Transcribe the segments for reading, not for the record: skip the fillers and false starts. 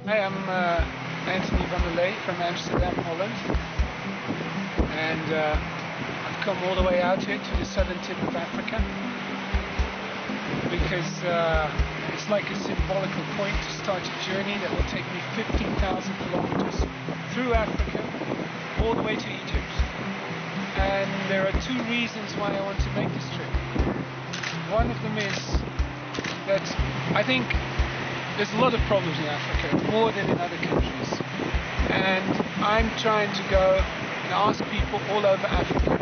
Hi, I'm Antony from Amsterdam, Holland, and I've come all the way out here to the southern tip of Africa because it's like a symbolical point to start a journey that will take me 15,000 kilometers through Africa all the way to Egypt. And there are two reasons why I want to make this trip. One of them is that I think there's a lot of problems in Africa, more than in other countries. And I'm trying to go and ask people all over Africa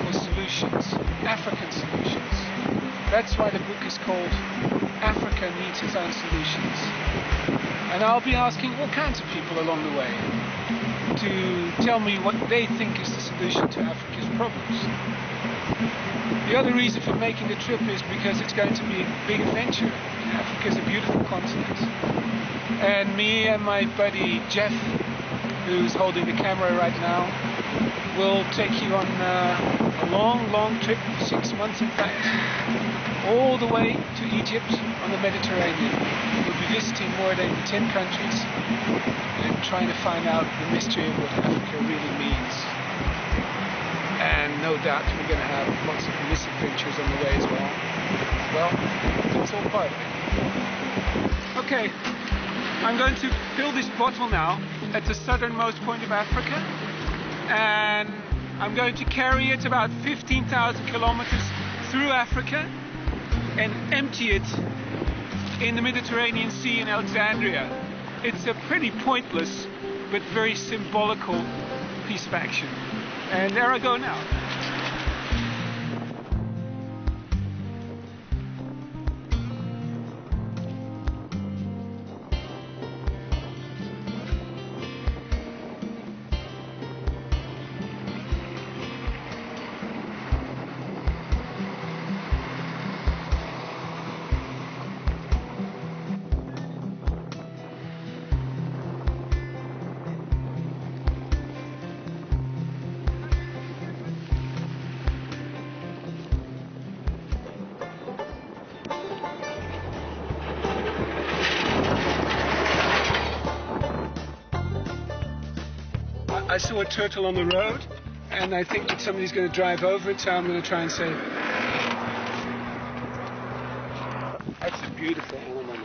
for solutions, African solutions. That's why the book is called Africa Needs Its Own Solutions. And I'll be asking all kinds of people along the way to tell me what they think is the solution to Africa's problems. The other reason for making the trip is because it's going to be a big adventure. Africa is a beautiful continent. And me and my buddy Jeff, who's holding the camera right now, will take you on a long trip, 6 months in fact, all the way to Egypt on the Mediterranean. We'll be visiting more than 10 countries and trying to find out the mystery of what Africa really means. And no doubt we're going to have lots of misadventures on the way as well. Well, that's all part of it. Okay, I'm going to fill this bottle now at the southernmost point of Africa, and I'm going to carry it about 15,000 kilometers through Africa and empty it in the Mediterranean Sea in Alexandria. It's a pretty pointless but very symbolical piece of action. And there I go now. I saw a turtle on the road, and I think that somebody's going to drive over it, so I'm going to try and say, that's a beautiful animal.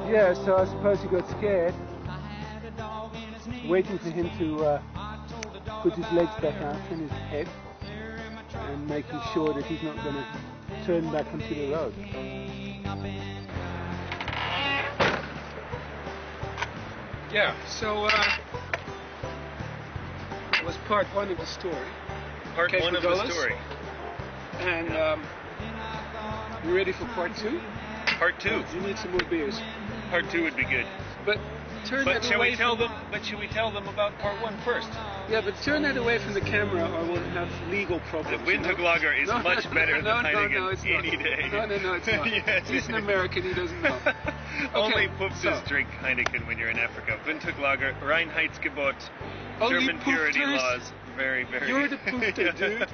Yeah, so I suppose he got scared, waiting for him to put his legs back out and his head, and making sure that he's not going to turn back onto the road. Yeah, so that was part one of the story. Part one of the story. And you ready for part two? Part two. You need some more beers. Part two would be good. But turn that shall away we tell them? But should we tell them about part one first? Yeah, but turn that away from the camera, or we'll have legal problems. The Windhoek is much better than Heineken any day. No, it's not. Yes. He's an American, he doesn't know. Only Poopses drink Heineken when you're in Africa. Windhoek Lager, Reinheitsgebot, German purity laws. Very, very... You're the poofter, dude.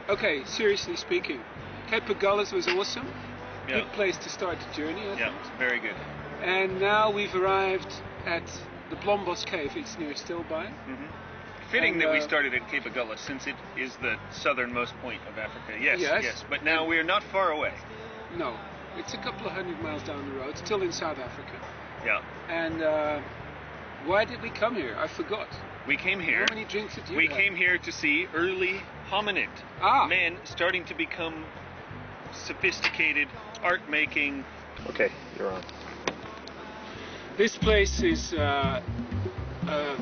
Okay, seriously speaking, Cape Agulhas was awesome. Yeah. Good place to start the journey, I think. Yeah, very good. And now we've arrived at the Blombos Cave. It's near Stilbaai. Mm-hmm. Fitting that we started at Cape Agulhas, since it is the southernmost point of Africa. Yes. But now we're not far away. No, it's a couple of 100 miles down the road, still in South Africa. Yeah. And why did we come here? I forgot. We came here. How many drinks did you have? We came here to see early hominid. Men starting to become sophisticated, art making. Okay, you're on. This place is a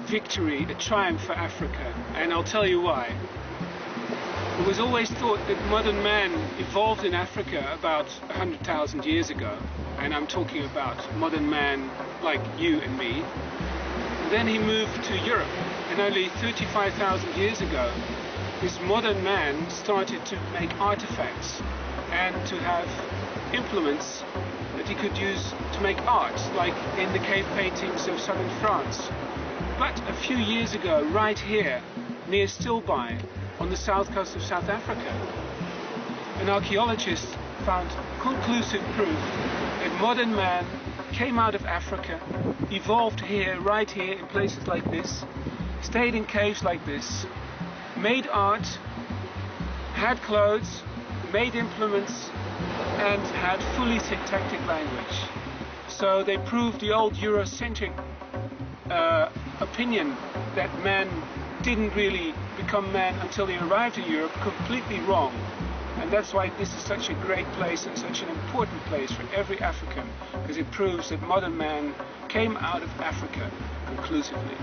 victory, a triumph for Africa, and I'll tell you why. It was always thought that modern man evolved in Africa about 100,000 years ago, and I'm talking about modern man like you and me. And then he moved to Europe, and only 35,000 years ago, this modern man started to make artifacts and to have implements that he could use to make art, like in the cave paintings of southern France. But a few years ago, right here, near Stilbaai, on the south coast of South Africa, an archaeologist found conclusive proof that modern man came out of Africa, evolved here, right here, in places like this, stayed in caves like this, made art, had clothes, made implements, and had fully syntactic language. So they proved the old Eurocentric opinion that man didn't really become man until he arrived in Europe completely wrong. And that's why this is such a great place and such an important place for every African, because it proves that modern man came out of Africa conclusively.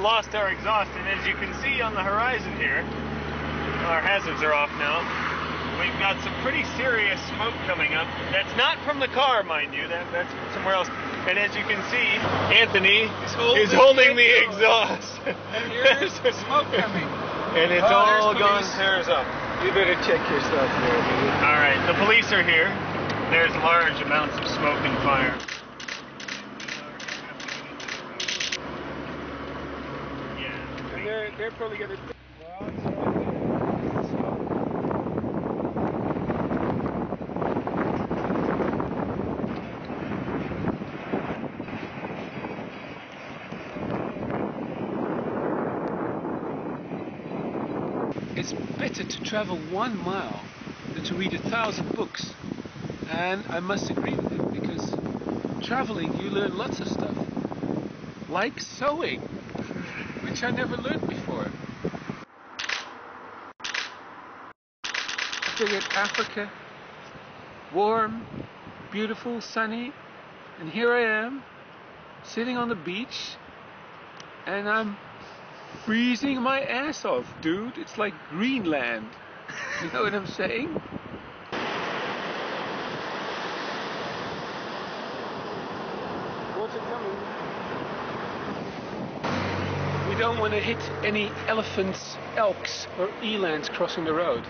Lost our exhaust, and as you can see on the horizon here, our hazards are off now. We've got some pretty serious smoke coming up. That's not from the car, mind you. That's from somewhere else. And as you can see, Anthony is holding the exhaust. And here's smoke coming. And it's all gone tears up. You better check your stuff here. All right, the police are here. There's large amounts of smoke and fire. They're probably going to... It's better to travel 1 mile than to read 1,000 books. And I must agree with him, because traveling you learn lots of stuff. Like sewing, which I never learned before. I figured Africa, warm, beautiful, sunny, and here I am, sitting on the beach, and I'm freezing my ass off, dude. It's like Greenland. You know what I'm saying? Water coming. We don't want to hit any elephants, elks, or elands crossing the road.